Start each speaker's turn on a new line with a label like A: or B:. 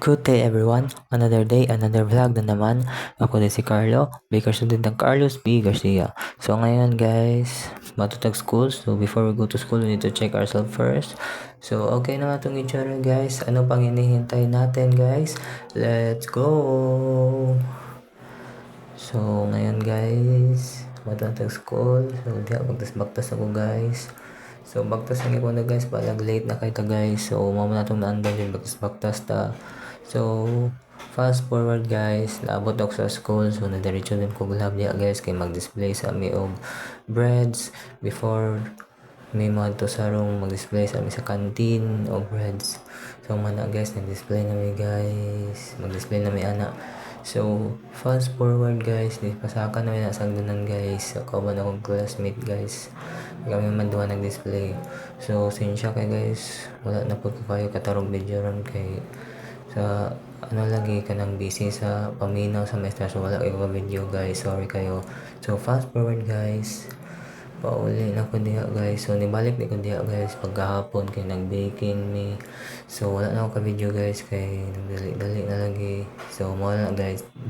A: Good day everyone, another day, another vlog na naman. Ako din si Carlo, Baker student ng Carlos B. Garcia. So ngayon guys, matutag school. So before we go to school, we need to check ourselves first. So okay na nga itong itsura guys. Ano pang hinihintay natin guys? Let's go! So ngayon guys, matutag school. So di ako magtas-baktas ako guys. So bagtas lang ko na guys, palag late na kay ta guys. So mamo na itong naandan yung bagtas ta. So fast forward guys, naabot ako sa school. So nadiretso din ko lab niya guys kay mag-display sa mi og breads before may mga to sa room mag-display sa mi sa canteen og breads. So mana guys, nag-display na mi guys, mag-display na mi ana. So fast forward guys, di pasaka na mi na sagdanan guys. So kauban akong classmate guys, kami man duha nag-display. So sinsya kay guys, wala na po kayo katarong video ron kay sa ano lagi ka nang busy sa paminaw sa semester, so wala kayo video guys, sorry kayo. So fast forward guys, pauli na ko diha guys. So nibalik di ko diha guys pagkahapon kay nag-baking me. So wala na ako ka video guys kay nagdali-dali na lagi. So mo na guys.